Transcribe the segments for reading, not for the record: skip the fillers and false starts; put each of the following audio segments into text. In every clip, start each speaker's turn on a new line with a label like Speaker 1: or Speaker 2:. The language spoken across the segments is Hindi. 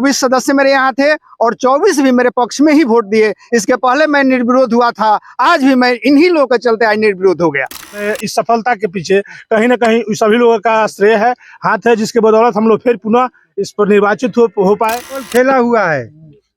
Speaker 1: 24 सदस्य मेरे यहाँ थे और 24 भी मेरे पक्ष में ही वोट दिए। इसके पहले मैं निर्विरोध हुआ था, आज भी मैं इन्हीं लोगों के चलते आज निर्विरोध हो गया।
Speaker 2: इस सफलता के पीछे कहीं ना कहीं सभी लोगों का श्रेय है, हाथ है, जिसके बदौलत हम लोग फिर पुनः इस पर निर्वाचित हो पाए।
Speaker 3: खेला हुआ है,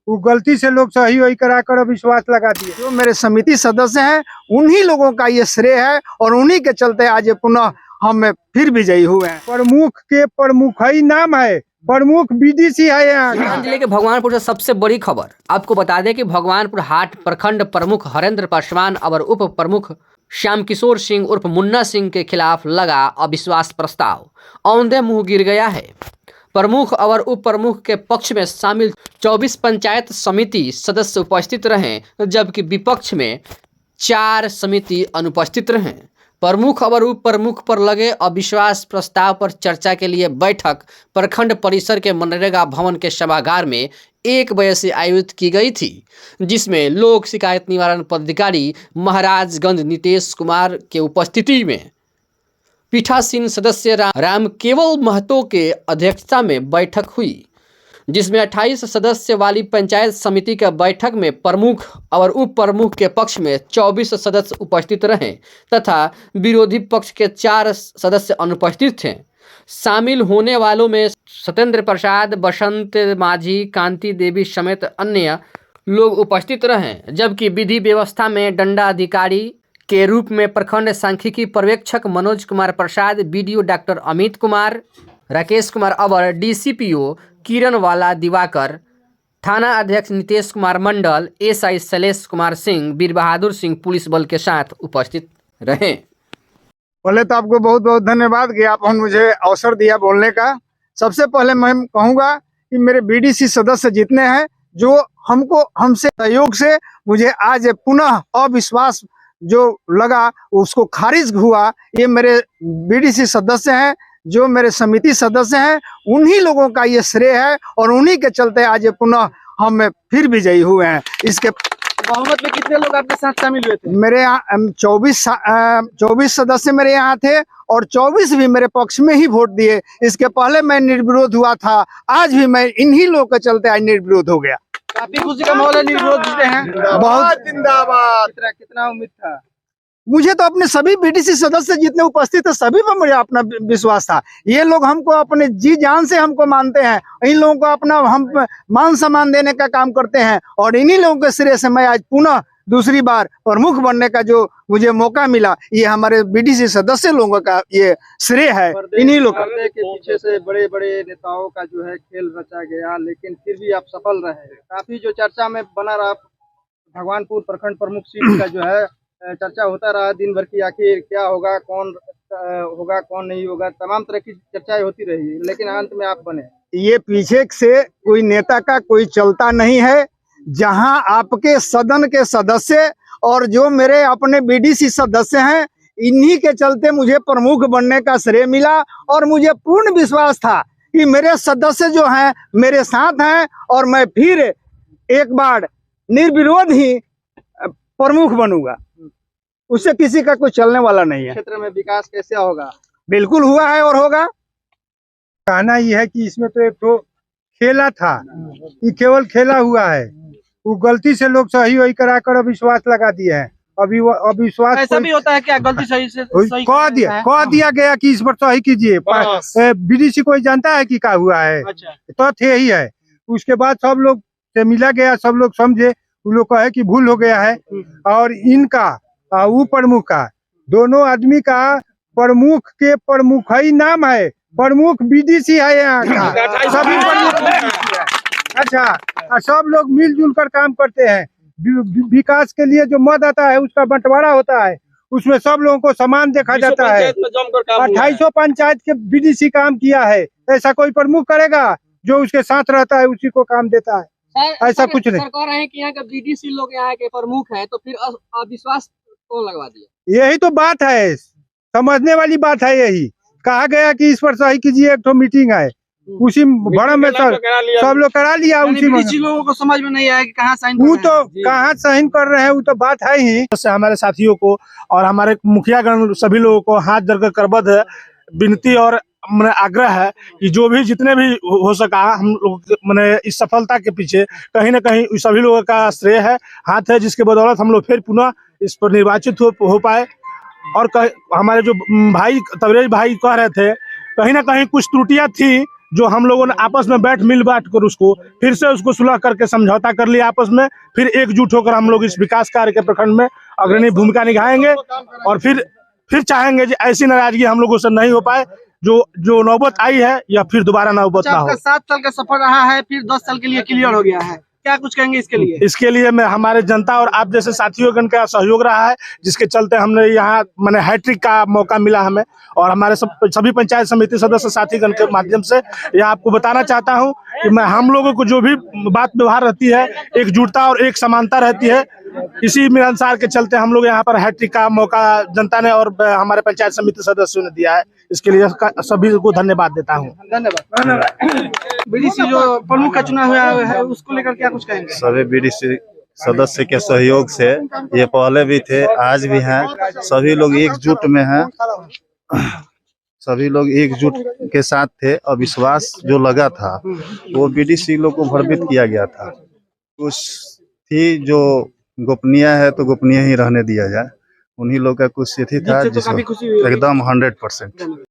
Speaker 3: वो गलती से लोग सही वही कराकर अविश्वास लगा दिए।
Speaker 1: जो मेरे समिति सदस्य हैं उन्हीं लोगों का ये श्रेय है और उन्हीं के चलते आज पुनः हम फिर विजयी हुए हैं।
Speaker 3: प्रमुख के प्रमुख ही नाम है, प्रमुख बीडीसी है यहाँ।
Speaker 4: जिले के भगवानपुर से सबसे बड़ी खबर आपको बता दें कि भगवानपुर हाट प्रखंड प्रमुख हरेंद्र पासवान और उप प्रमुख श्याम किशोर सिंह उर्फ मुन्ना सिंह के खिलाफ लगा अविश्वास प्रस्ताव औंधे मुंह गिर गया है। प्रमुख और उप प्रमुख के पक्ष में शामिल 24 पंचायत समिति सदस्य उपस्थित रहे, जबकि विपक्ष में 4 समिति अनुपस्थित रहे। प्रमुख और उप प्रमुख पर लगे अविश्वास प्रस्ताव पर चर्चा के लिए बैठक प्रखंड परिसर के मनरेगा भवन के सभागार में 1 बजे से आयोजित की गई थी, जिसमें लोक शिकायत निवारण पदाधिकारी महाराजगंज नीतीश कुमार के उपस्थिति में पीठासीन सदस्य राम केवल महतो के अध्यक्षता में बैठक हुई, जिसमें 28 सदस्य वाली पंचायत समिति के बैठक में प्रमुख और उप प्रमुख के पक्ष में 24 सदस्य उपस्थित रहे तथा विरोधी पक्ष के 4 सदस्य अनुपस्थित थे। शामिल होने वालों में सत्येंद्र प्रसाद, बसंत माझी, कांति देवी समेत अन्य लोग उपस्थित रहे, जबकि विधि व्यवस्था में दंडाधिकारी के रूप में प्रखंड सांख्यिकी पर्यवेक्षक मनोज कुमार प्रसाद, बीडीओ डॉक्टर अमित कुमार, राकेश कुमार और डीसीपीओ किरण वाला दिवाकर, थाना अध्यक्ष नीतीश कुमार मंडल, एसआई शैलेश कुमार सिंह, वीर बहादुर सिंह पुलिस बल के साथ उपस्थित रहे।
Speaker 1: पहले तो आपको बहुत बहुत धन्यवाद कि आप मुझे अवसर दिया बोलने का। सबसे पहले मैं कहूँगा कि मेरे बीडीसी सदस्य जितने हैं जो हमसे सहयोग से मुझे आज पुनः अविश्वास जो लगा उसको खारिज हुआ, ये मेरे बीडीसी सदस्य हैं, जो मेरे समिति सदस्य हैं, उन्हीं लोगों का ये श्रेय है और उन्हीं के चलते आज पुनः हम फिर विजयी हुए हैं। इसके
Speaker 5: बहुमत में कितने लोग आपके साथ शामिल हुए थे?
Speaker 1: मेरे यहाँ 24 सदस्य मेरे यहाँ थे और 24 भी मेरे पक्ष में ही वोट दिए। इसके पहले मैं निर्विरोध हुआ था, आज भी मैं इन्हीं लोगों के चलते आज निर्विरोध हो गया।
Speaker 5: काफी खुशी का माहौल है, निर्विरोध जीते हैं।
Speaker 1: बहुत
Speaker 5: जिंदाबाद। कितना उम्मीद था?
Speaker 1: मुझे तो अपने सभी बीडीसी सदस्य जितने उपस्थित थे सभी पर मुझे अपना विश्वास था। ये लोग हमको अपने जी जान से हमको मानते हैं, इन लोगों को अपना हम मान सम्मान देने का काम करते हैं और इन्हीं लोगों के श्रेय से मैं आज पुनः दूसरी बार प्रमुख बनने का जो मुझे मौका मिला, ये हमारे बीडीसी सदस्य लोगों का ये श्रेय है। इन्हीं लोग
Speaker 5: के पीछे से बड़े बड़े नेताओं का जो है खेल रचा गया, लेकिन फिर भी आप सफल रहे। काफी जो चर्चा में बना रहा भगवानपुर प्रखंड प्रमुख सीट का जो है चर्चा होता रहा दिन भर की, आखिर क्या होगा, कौन होगा कौन नहीं होगा, तमाम तरह की चर्चाएं होती रही, लेकिन अंत में आप बने।
Speaker 1: ये पीछे से कोई नेता का कोई चलता नहीं है। जहां आपके सदन के सदस्य और जो मेरे अपने बीडीसी सदस्य हैं, इन्हीं के चलते मुझे प्रमुख बनने का श्रेय मिला और मुझे पूर्ण विश्वास था कि मेरे सदस्य जो हैं मेरे साथ हैं और मैं फिर एक बार निर्विरोध ही प्रमुख बनूंगा। उससे किसी का कोई चलने वाला नहीं है।
Speaker 5: क्षेत्र में विकास कैसे होगा?
Speaker 1: बिल्कुल हुआ है और होगा।
Speaker 3: कहना ये है कि इसमें तो एक तो खेला था, ये केवल खेला हुआ है, वो गलती से लोग सही वही कराकर अविश्वास लगा दिए हैं। अभी वो अविश्वास
Speaker 5: ऐसा भी होता है क्या? गलती सही से सही
Speaker 3: कह दिया गया कि इस पर सही कीजिए। बीडीसी कोई जानता है कि क्या हुआ है?
Speaker 5: अच्छा।
Speaker 3: तो यही है। उसके बाद सब लोग से मिला गया, सब लोग समझे, वो लोग कहे कि भूल हो गया है और इनका वो प्रमुख का दोनों आदमी का प्रमुख के प्रमुख ही नाम है, प्रमुख बीडीसी है यहाँ का। सभी प्रमुख अच्छा, सब लोग मिलजुल कर काम करते हैं। विकास के लिए जो मद आता है उसका बंटवारा होता है, उसमें सब लोगों को समान देखा जाता है। 2800 पंचायत के बीडीसी काम किया है, ऐसा कोई प्रमुख करेगा? जो उसके साथ रहता है उसी को काम देता है। ऐसा कुछ नहीं।
Speaker 5: सरकार है कि यहाँ का बीडीसी लोग यहाँ के प्रमुख हैं, तो फिर अविश्वास को लगवा दिया।
Speaker 3: यही तो बात है, समझने वाली बात है। यही कहा गया कि इस पर सही कीजिए, एक तो मीटिंग है, उसी भरम में सब लोग करा लिया। उसी में
Speaker 5: लोगों को समझ में नहीं आया कि कहाँ साइन
Speaker 3: वो तो कहाँ साइन कर रहे हैं, वो तो बात है ही।
Speaker 2: हमारे साथियों को और हमारे मुखियागण सभी लोगों को हाथ जोड़कर करबद्ध विनती और मैंने आग्रह है कि जो भी जितने भी हो सका हम लोग मैंने इस सफलता के पीछे कहीं ना कहीं सभी लोगों का श्रेय है, हाथ है, जिसके बदौलत हम लोग फिर पुनः इस पर निर्वाचित हो पाए। और हमारे जो भाई तबरेज भाई कह रहे थे, कहीं ना कहीं कुछ त्रुटियां थी जो हम लोगों ने आपस में मिल बांट कर उसको फिर से उसको सुलह करके समझौता कर लिया आपस में। फिर एकजुट होकर हम लोग इस विकास कार्य के प्रखंड में अग्रणी भूमिका निभाएंगे और फिर चाहेंगे कि ऐसी नाराजगी हम लोगों से नहीं हो पाए, जो नौबत आई है या फिर दोबारा नौबत ना हो।
Speaker 5: आपका 7 साल का सफर रहा है, फिर 10 साल के लिए क्लियर हो गया है, क्या कुछ कहेंगे इसके लिए?
Speaker 2: इसके लिए मैं हमारे जनता और आप जैसे साथियों का सहयोग रहा है, जिसके चलते हमने यहाँ मैंने हैट्रिक का मौका मिला हमें। और हमारे सभी पंचायत समिति सदस्य साथीगण के माध्यम से यह आपको बताना चाहता हूँ कि हम लोगों को जो भी बात व्यवहार रहती है, एकजुटता और एक समानता रहती है, इसी मिलनसार के चलते हम लोग यहाँ पर हैट्रिक का मौका जनता ने और हमारे पंचायत समिति सदस्यों ने दिया है। इसके लिए सभी को धन्यवाद देता हूँ।
Speaker 5: धन्यवाद। बीडीसी जो प्रमुख का चुना हुआ है उसको लेकर क्या कुछ कहेंगे?
Speaker 6: सभी बीडीसी सदस्य के सहयोग से, ये पहले भी थे, आज भी हैं, सभी लोग एकजुट में हैं, सभी लोग एकजुट के साथ थे। और विश्वास जो लगा था वो बीडीसी लोग को भ्रमित किया गया था। कुछ थी जो गोपनीय है तो गोपनीय ही रहने दिया जाए, उन्हीं लोग का कुछ स्थिति था जिसको एकदम 100%।